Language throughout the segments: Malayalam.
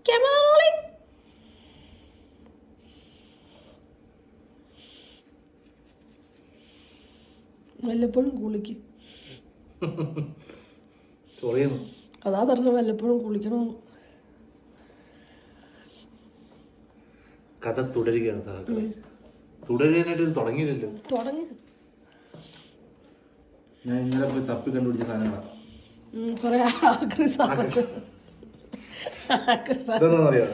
Camera rolling. വല്ലപ്പോഴും കുളിക്കും. അതാ പറഞ്ഞു വല്ലപ്പോഴും കുളിക്കണം. കഥ തുടരുകയാണ് സഹാക്കളെ. തുടരാനായിട്ട് തുടങ്ങിയില്ലല്ലോ. തുടങ്ങി. ഞാൻ ഇന്നലെ പോയി തപ്പി കണ്ടുപിടിച്ച സാധനങ്ങളാണ്. കുറെ ഇതൊന്നറിയോ?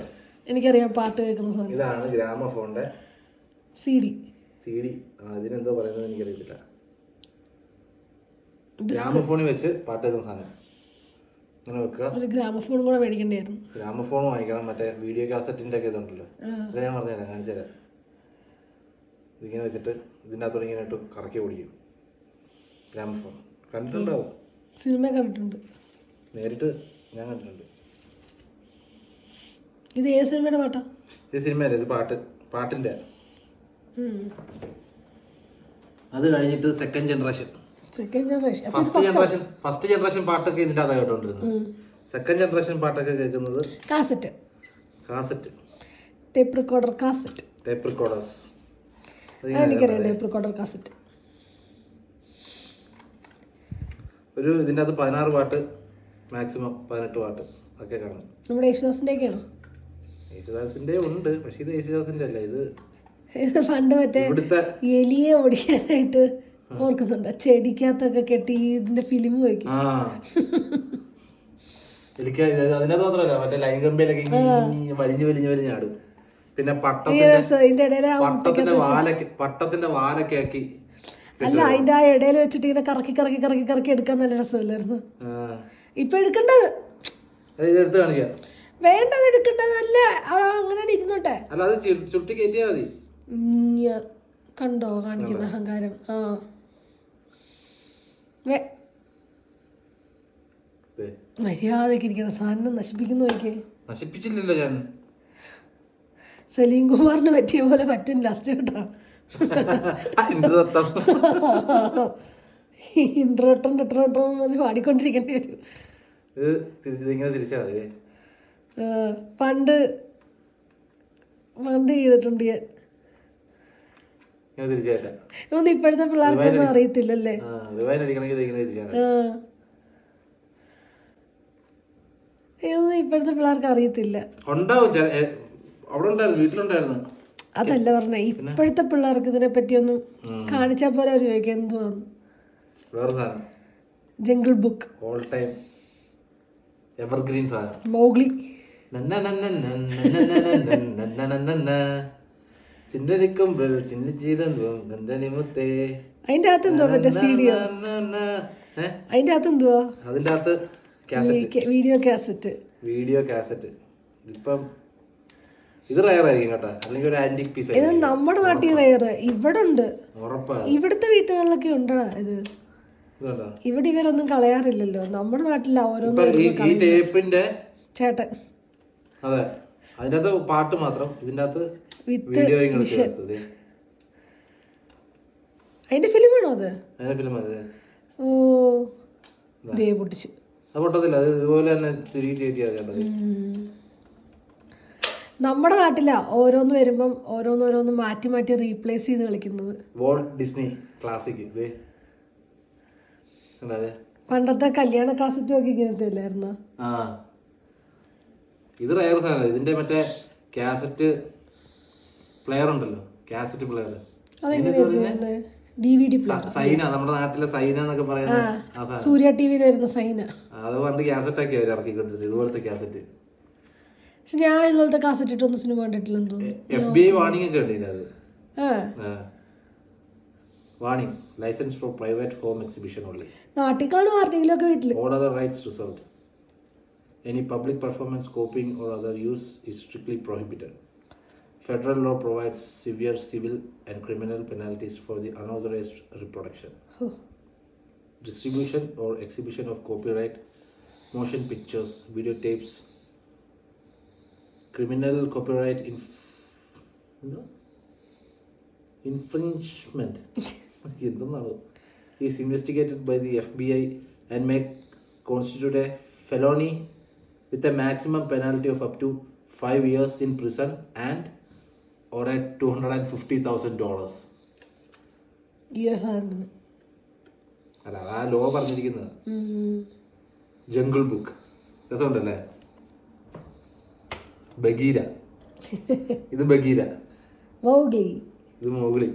എനിക്കറിയാം, പാട്ട് കേൾക്കുന്ന സാധനം. ഇതാണ് ഗ്രാമഫോണിന്റെ CD. ഇതിനെന്തോ പറയുന്നത് എനിക്കറിയത്തില്ല. ഗ്രാമഫോണിൽ വെച്ച് പാട്ട് കേൾക്കുന്ന സാധനം അങ്ങനെ വെക്കുക. ഒരു ഗ്രാമഫോൺ കൂടെ മേടിക്കേണ്ടായിരുന്നു. ഗ്രാമഫോൺ വാങ്ങിക്കണം. മറ്റേ വീഡിയോ കാസറ്റിന്റെ ഒക്കെ ഇതുണ്ടല്ലോ, അത് ഞാൻ പറഞ്ഞുതരാം, കാണിച്ചു തരാം. ഇതിങ്ങനെ വെച്ചിട്ട് ഇതിൻ്റെ അകത്തോടെ ഇങ്ങനെ ഇട്ട് കറക്കി ഓടിക്കും. ഗ്രാമഫോൺ കണ്ടിട്ടുണ്ടാവും. സിനിമ കണ്ടിട്ടുണ്ട്, നേരിട്ട് ഞാൻ കണ്ടിട്ടുണ്ട്. ഇത് ഏത് സിനിമയുടെ പാട്ടാ? ഇത് സിനിമയല്ല, ഇത് പാട്ടിന്റെ. അത് കഴിഞ്ഞിട്ട് സെക്കൻഡ് ജനറേഷൻ ഫസ്റ്റ് ജനറേഷൻ പാട്ടൊക്കെ ഇതിന്റെ അതാ കേട്ടോണ്ടിരുന്നത്. സെക്കൻഡ് ജനറേഷൻ പാട്ടൊക്കെ കേൾക്കുന്നത് cassette tape recorder cassette. Tape recorders എനിക്കറിയാം. ടേപ്പ് റെക്കോർഡർ കാസറ്റ് ഒരു ഇതിൻ്റെ അകത്ത് 16 പാട്ട്, മാക്സിമം 18 പാട്ട് ഒക്കെ കാണും. നമ്മുടെ യേശുദാസിന്റെ ഒക്കെയാണോ? യേശുദാസിന്റെ ഉണ്ട്, പക്ഷെ ഇത് യേശുദാസിന്റെ അല്ല. ഇത് പണ്ട് മറ്റേ എലിയെ ഓടിക്കാനായിട്ട് ഓർക്കുന്നുണ്ട്, ചെടിക്കകത്തൊക്കെ കെട്ടി ഇതിന്റെ ഫിലിം വയ്ക്കും. എനിക്ക് അതിനകത്ത് മാത്രമല്ല, മറ്റേ ലൈൻ കമ്പിയിലൊക്കെ വലിഞ്ഞാടും. പിന്നെ പട്ടത്തിന്റെ വാലൊക്കെ ആക്കി. അല്ല, അതിന്റെ ആ ഇടയിൽ വെച്ചിട്ട് ഇങ്ങനെ കറക്കി കറക്കി കറക്കി കറക്കി എടുക്കാൻ നല്ല രസമല്ലായിരുന്നു. ഇപ്പൊ എടുക്കണ്ടത് എടുത്ത് കാണിക്കാം. വേണ്ടത് എടുക്കണ്ടതല്ല, അങ്ങനെ ഇരുന്നോട്ടെ. അല്ല, അത് ചുട്ടി കയറ്റിയാ മതി. കണ്ടോ കാണിക്കുന്ന അഹങ്കാരം. മര്യാദക്ക് ഇരിക്കുന്ന സാധനം നശിപ്പിക്കുന്നു. നോക്കിയേ, നശിപ്പിച്ചില്ലല്ലോ ഞാൻ. സലീം കുമാറിന് പറ്റിയ പോലെ പറ്റും ലാസ്റ്റ് കേട്ടോ. ഇൻട്രോട്ടം പാടിക്കൊണ്ടിരിക്കേണ്ടി വരും. പണ്ട് ചെയ്തിട്ടുണ്ട് ഞാൻ. ഇപ്പോഴത്തെ പിള്ളേർക്കൊന്നും അറിയത്തില്ലല്ലേ. ഇപ്പോഴത്തെ പിള്ളേർക്ക് അറിയത്തില്ല. അതല്ല പറഞ്ഞ, ഇപ്പോഴത്തെ പിള്ളേർക്ക് ഇതിനെ പറ്റിയൊന്നും കാണിച്ചാ പോലെ അവർ ചോദിക്കാൻ എന്തുവാന്ന്. Jungle book, all time evergreen സാധനം. മൗഗ്ലി, അതിന്റെ അകത്ത് എന്തുവാ മറ്റേ സീഡിയോ? അതിന്റെ അകത്ത് എന്തുവാ? അതിന്റെ അകത്ത് വീഡിയോ കാസറ്റ്. ഇപ്പം ഇത് റയറായിരിക്കും കേട്ടോ, അല്ലെങ്കിൽ ഒരു ആന്റിക് പീസ്. ഇത് നമ്മുടെ നാട്ടിൽ റയർ, ഇവിടെ ഉണ്ട്. ഇവിടുത്തെ വീട്ടുകളിലൊക്കെ ഉണ്ടടാ ഇത്. ഇവിടെ ഇവരൊന്നും കളയാറില്ലല്ലോ. നമ്മുടെ നാട്ടിലാ ഓരോന്നും. ചേട്ടൻ അതെ, അതിന്റെ അകത്ത് പാട്ട് മാത്രം, ഇതിന്റെ അകത്ത് അതിന്റെ ഫിലിമാണോ അത്? ഓ, ദേ പൊട്ടിച്ചു. പൊട്ടത്തില്ല, അത് ഇതുപോലെ തന്നെ തിരികെ കയറ്റിയാൽ. നമ്മുടെ നാട്ടിലാ ഓരോന്ന് വരുമ്പം ഓരോന്ന് മാറ്റി മാറ്റി റീപ്ലേസ് ചെയ്ത് കളിക്കുന്നത്. Volt Disney classic. പണ്ടത്തെ കല്യാണ കാസറ്റ് ഒക്കെ ഇങ്ങനത്തെ അല്ലായിരുന്നോ? ഇത് റയർ സാധനം. ഇതിന്റെ മറ്റേ കാസറ്റ് പ്ലെയർ ഉണ്ടല്ലോ, cassette player. DVD player. Saina, നമ്മുടെ നാട്ടിലെ സൈന എന്നൊക്കെ പറയുന്നത്. സൂര്യ ടിവിയിൽ വരുന്ന സൈന. അത് പണ്ട് കാസറ്റ് ഒക്കെ അവർ ഇറക്കിക്കൊണ്ടിരുന്നത്, ഇതുപോലത്തെ കാസറ്റ്. പക്ഷെ ഞാൻ ഇതുപോലത്തെ കാസറ്റ് ഇട്ടൊന്നും സിനിമ കണ്ടിട്ടില്ലെന്ന് തോന്നുന്നു. FBI വാണിംഗ് ഒക്കെ ഉണ്ടില്ല അത്. Warning, licence for private home exhibition only. നാട്ടിൽ ആർക്കെങ്കിലും ഒക്കെ വീട്ടിൽ. All other rights reserved. Any public performance, copying or other use is strictly prohibited. Federal law provides severe civil and criminal penalties for the unauthorized reproduction, distribution or exhibition of copyright motion pictures, videotapes, criminal copyright infringement is investigated by the FBI and may constitute a felony with a maximum penalty of up to 5 years in prison and or at $250,000. ഈ ഒരു സാധനത്തിന് അല്ല ആ ലോ പറഞ്ഞിരിക്കുന്നത്. ജംഗിൾ ബുക്ക് രസമുണ്ടല്ലേ. ബഗീര, ഇത് ബഗീര, മൗഗ്ലി, ഇത് മൗഗ്ലി.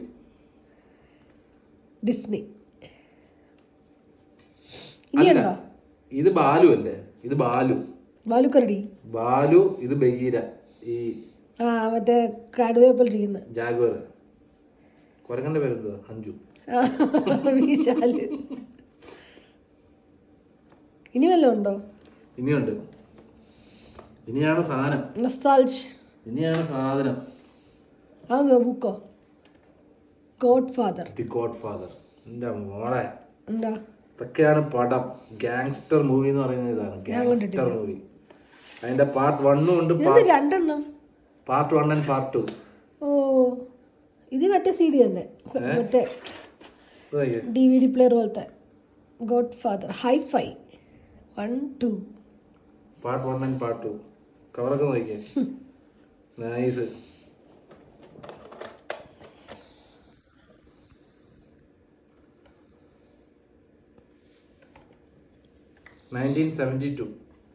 ഡിസ്നി. അല്ല, ഇനിയുണ്ടോ? ഇത് ബാലു അല്ലേ, ഇത് ബാലു, ബാലുക്കരടി. ബാലു, ഇത് ബഗീര. ഈ ആ മറ്റേ കടുവേപ്പിലിരിക്കുന്ന ജാഗ്വർ. കുരങ്ങന്റെ പേരെന്തുവാ? അഞ്ചു. വിശാല്. ഇനി വല്ലതും ഉണ്ടോ? ഇനിയുണ്ട്. ഇനിയാണ് സാധനം. നൊസ്റ്റാൾജ്. ഇനിയാണ് സാധനം. ആ ബുക്കോ? God father. The god father. എന്റെ മോളെ, എന്താ ഇതൊക്കെയാണ് പടം. ഗാങ്സ്റ്റർ മൂവി എന്ന് പറയുന്നത് ഇതാണ്. Gangster movie. അതിന്റെ പാർട്ട് 1 ഉണ്ട്, രണ്ടെണ്ണം. Part 1 and part 2. ഓ, ഇത് മറ്റേ CD തന്നെ, മറ്റേ DVD പ്ലെയർ പോലത്തെ. Godfather hi-fi 1, 2. Part 1 and part 2. കവറൊക്കെ നോക്കിയേ. നൈസ്.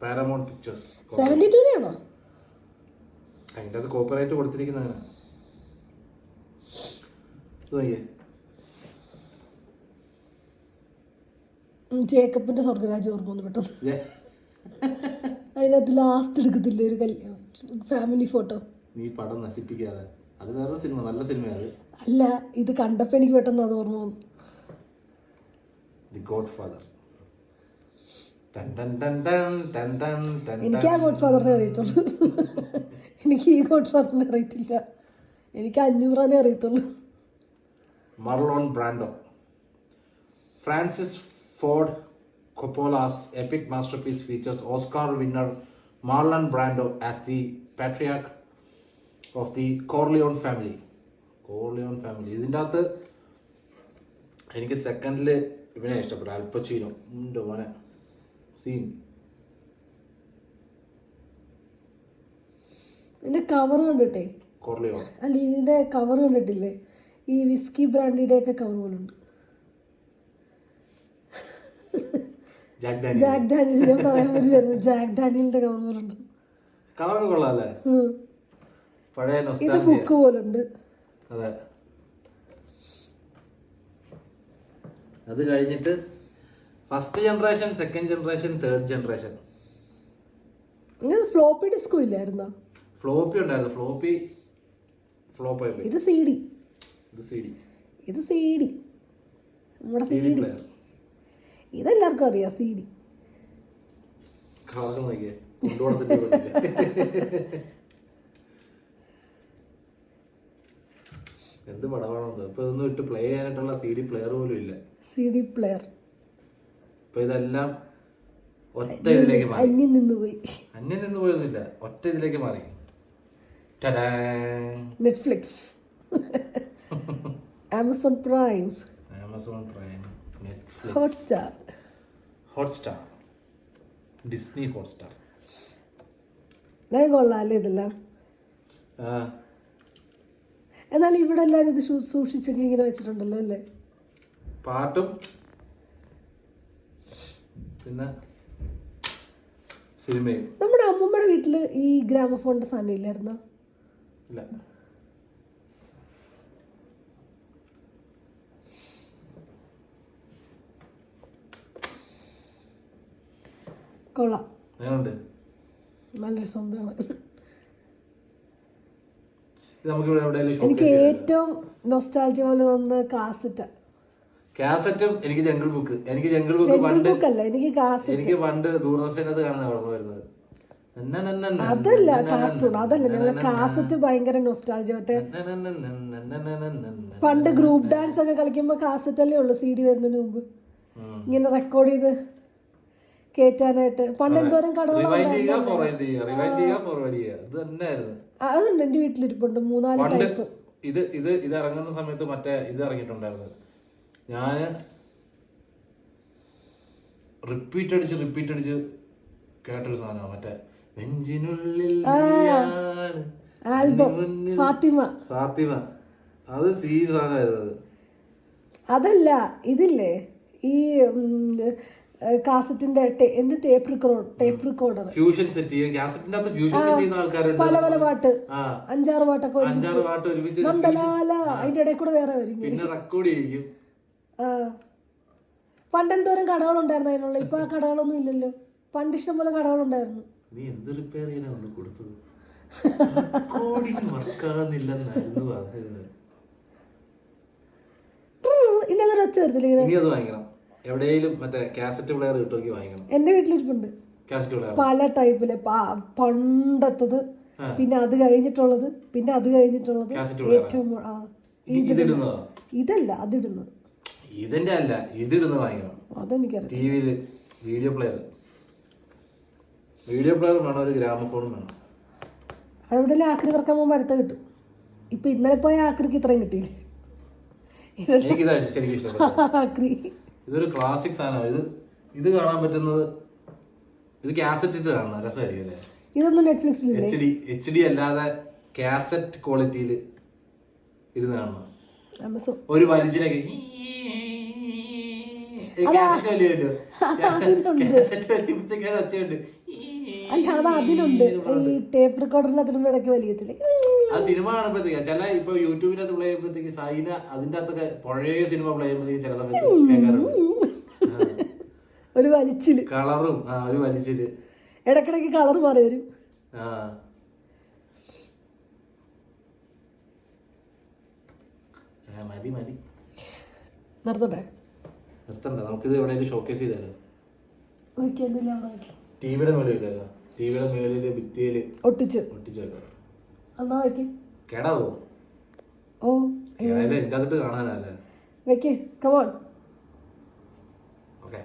Paramount pictures. 72 അതിൻ്റെ അത് കോപ്പറേറ്റ് കൊടുത്തിരിക്കുന്നതാണ്. ജേക്കബിന്റെ സ്വർഗരാജ് ഓർമ്മ വന്നു പെട്ടെന്ന്. അതിനകത്ത് ലാസ്റ്റ് എടുക്കത്തില്ലേ ഒരു ഫാമിലി ഫോട്ടോ? നീ പടം നശിപ്പിക്കാതെ. അത് വേറൊരു സിനിമ, നല്ല സിനിമയാണ്. അല്ല, ഇത് കണ്ടപ്പോ എനിക്ക് പെട്ടെന്ന് അത് ഓർമ്മ വന്നു. The god father. എനിക്ക് ആ ഗോഡ് ഫാദറിനെ അറിയത്തുള്ളൂ. എനിക്ക് ഈ ഗോഡ് ഫാദറിനെ അറിയത്തില്ല. എനിക്ക് 500 അറിയത്തുള്ളൂ. Marlon Brando. Francis Ford Coppola's epic masterpiece features Oscar winner Marlon Brando as the patriarch of the Corleone family. Corleone family. ഇതിൻ്റെ അകത്ത് എനിക്ക് സെക്കൻഡില് ഇവനെ ഇഷ്ടപ്പെട്ടു, അൽ പച്ചീനോ. എൻ്റെ മോനെ സീൻ. ഇതിന്റെ കവർ കണ്ടിട്ടേ, കോർലിയോൺ അല്ല ഇതിന്റെ കവർ കണ്ടിട്ടില്ലേ? ഈ വിസ്കി ബ്രാൻഡിയുടെ ഒക്കെ കവർ പോലുണ്ട്. Jack Daniel. ഞാൻ പറയാൻ പറ്റില്ലായിരുന്നു, ജാക്ക് ഡാനിയലിന്റെ കവർ പോലുണ്ട്. കവറൊക്കെ കൊള്ളാല്ലേ, പഴയ ഇത് ബുക്ക് പോലുണ്ട്. അതെ. അത് കഴിഞ്ഞിട്ട് first generation, second generation, third generation. Floppy ഡിസ്കോ ഇല്ലായിരുന്നോ? ഫ്ലോപ്പി ഉണ്ടായിരുന്നു. ഫ്ലോപ്പ് ആയി. ഇത് CD. ഇത് CD. നമ്മുടെ CD. ഇതെല്ലാവർക്കും അറിയാം CD. എന്ത് പടമാണെന്ന് ഇപ്പൊ ഇതൊന്നും ഇട്ട് പ്ലേ ചെയ്യാനായിട്ടുള്ള CD പ്ലെയർ പോലും ഇല്ല. CD പ്ലെയർ ഇപ്പൊ ഇതെല്ലാം ഒറ്റ ഇതിലേക്ക് മാറി. അന്യം നിന്ന് പോയൊന്നുമില്ല, ഒറ്റ ഇതിലേക്ക് മാറി. Netflix, Amazon prime, Hotstar, Disney Hotstar. കൊള്ളാല്ലേ ഇതെല്ലാം? എന്നാൽ ഇവിടെ എല്ലാവരും ഇത് സൂക്ഷിച്ചൊക്കെ ഇങ്ങനെ വെച്ചിട്ടുണ്ടല്ലോ അല്ലേ? പാട്ടും പിന്നെ സിനിമയും. നമ്മുടെ അമ്മൂമ്മയുടെ വീട്ടില് ഈ ഗ്രാമഫോണിന്റെ സാധനം ഇല്ലായിരുന്നോ? ഇല്ല. കൊള്ളാം, നല്ല രസമുണ്ട്. എനിക്ക് ഏറ്റവും നൊസ്റ്റാൾജിയ പോലെ തോന്നുന്നത് കാസറ്റും എനിക്ക് ജംഗിൾ ബുക്ക്. എനിക്ക് പണ്ട് ദൂരദർശനത്ത് കാണുന്ന ഓർമ്മ വരുന്നത്. അതല്ല കാർട്ടൂൺ, അതല്ല ഞങ്ങളെ കാസറ്റ് ഭയങ്കര നൊസ്റ്റാൾജിയ. മറ്റേ പണ്ട് ഗ്രൂപ്പ് ഡാൻസ് ഒക്കെ കളിക്കുമ്പോ കാസറ്റ് അല്ലേ ഉള്ളു CD വരുന്നതിന് മുമ്പ് ഇങ്ങനെ റെക്കോർഡ് ചെയ്ത് കേറ്റാനായിട്ട്. പണ്ട് എന്തോരം കടകളുണ്ട്. അതുണ്ട്, എന്റെ വീട്ടിലിരിപ്പുണ്ട് 3-4 ടൈപ്പ്. ഇത് ഇറങ്ങുന്ന സമയത്ത് മറ്റേ ഇത് ഇറങ്ങിയിട്ടുണ്ടായിരുന്നു. ഞാന് റിപ്പീറ്റ് അടിച്ച് കേട്ടൊരു സാധനമാണ്. മറ്റേ നെഞ്ചിനുള്ളിൽ നീയാണ് ആൽബം മുന്നിൽ ഫാത്തിമ. ഫാത്തിമ. അത് സീരിയസ് സാധനമായിരുന്നു. അതല്ല ഇതില്ലേ ഈ കാസറ്റിന്റെ ടേപ്പ് റെക്കോർഡർ ഫ്യൂഷൻ സെറ്റ് ചെയ്യും. കാസറ്റിന്റെ അകത്ത് ഫ്യൂഷൻ സെറ്റ് ചെയ്യുന്ന ആൾക്കാരുണ്ട്. പല പല പാട്ട്, ആ 5-6 പാട്ടൊക്കെ 5-6 പാട്ട് ഒരുമിച്ച് നന്ദലാല അതിന്റെ ഇടയിൽ കൂടെ വേറെ വരും. പിന്നെ റെക്കോർഡ് ചെയ്യും. പണ്ടെന്തോരം കടകളുണ്ടായിരുന്നു അതിനുള്ള. ഇപ്പൊ ആ കടകളൊന്നും ഇല്ലല്ലോ. പണ്ട് ഇഷ്ടം പോലെ കടകളുണ്ടായിരുന്നു. നീ എന്ത് റിപ്പയർ ചെയ്യാനാ ഒന്ന് കൊടുത്തത്? റെക്കോർഡിങ് വർക്കാകുന്നില്ലെന്നായിരുന്നു പറഞ്ഞത്. ഇനി അതൊരു ഒച്ച വരത്തില്ല. ഇനി അത് വാങ്ങിക്കണം. എവിടെയെങ്കിലും മറ്റേ കാസറ്റ് പ്ലെയർ കിട്ടുമെങ്കിൽ വാങ്ങിക്കണം. എന്റെ വീട്ടിലിരിപ്പുണ്ട് കാസറ്റ് പ്ലെയർ പല ടൈപ്പില്. പണ്ടത്തത്, പിന്നെ അത് കഴിഞ്ഞിട്ടുള്ളത്, പിന്നെ അത് കഴിഞ്ഞിട്ടുള്ളത്. ഏറ്റവും ഇതല്ല അതിടുന്നത്. ഇതിന്റെ അല്ല, ഇതിടുന്നത് വാങ്ങിക്കണം. അതെനിക്കറിയാം. ടിവിയില് വീഡിയോ പ്ലെയർ വേണം, ഒരു ഗ്രാമഫോണും വേണം. അതെവിടെ ആക്രി തുറക്കാൻ പോകുമ്പോൾ അടുത്ത കിട്ടും. ഇപ്പൊ ഇന്നലെ പോയ ആക്രിക്ക് ഇത്രയും കിട്ടിയില്ലേ? എനിക്കിതാ ശരിക്കും ഇഷ്ടപ്പെട്ടു. ആക്രി ഇതൊരു ക്ലാസിക് സാധനമാണ്. ഇത് കാണാൻ പറ്റുന്നത്, ഇത് കാസറ്റ് ഇട്ട് കാണണം, രസമായിരിക്കും അല്ലേ? ഇതൊന്നും നെറ്റ്ഫ്ലിക്സിലില്ലേ? HD അല്ലാതെ കാസറ്റ് ക്വാളിറ്റിയിൽ ഇരുന്ന് കാണണം. ആമസോൺ ഒരു വലിച്ചിനൊക്കെ കാസറ്റ് വലിയുമല്ലോ. കാസറ്റ് വലിയപ്പോഴത്തേക്ക് അത് ഒച്ചയുണ്ട്. അല്ല അത് അതിലുണ്ട്. ഈ ടേപ്പ് റെക്കോർഡറിന് അതിലും ഇടയ്ക്ക് വലിയത്തില്ലേ? ആ സിനിമ കാണുമ്പോഴത്തേക്ക് ചില ഇപ്പൊ യൂട്യൂബിനകത്ത് പ്ലേ ചെയ്യുമ്പോഴത്തേക്ക് സൈന അതിന്റെ അകത്തൊക്കെ പഴയ സിനിമ പ്ലേ ചെയ്യുമ്പോഴത്തേക്ക് ചില സമയത്ത് കേൾക്കാറുണ്ട്. ഒരു വലിച്ചില് കളറും ഒരു വലിച്ചില് ഇടക്കിടക്ക് കളർ മാറി വരും. മതി മതി നിർത്തണ്ടേ? നിർത്തണ്ട. നമുക്കിത് എവിടെയെങ്കിലും ഷോക്കേസ് ചെയ്താലോ? ടിവിയുടെ മേളിൽ വെക്കാലോ? ടിവിയുടെ മേളില് ഭിത്തിയില് ഒട്ടിച്ച് വെക്കാം. എന്നാ വെക്ക്. കേടാവോ? ഓ ഇതിന്റെ അകത്തിട്ട് കാണാനല്ലേ? വെക്ക്. കമോൺ. ഓക്കെ.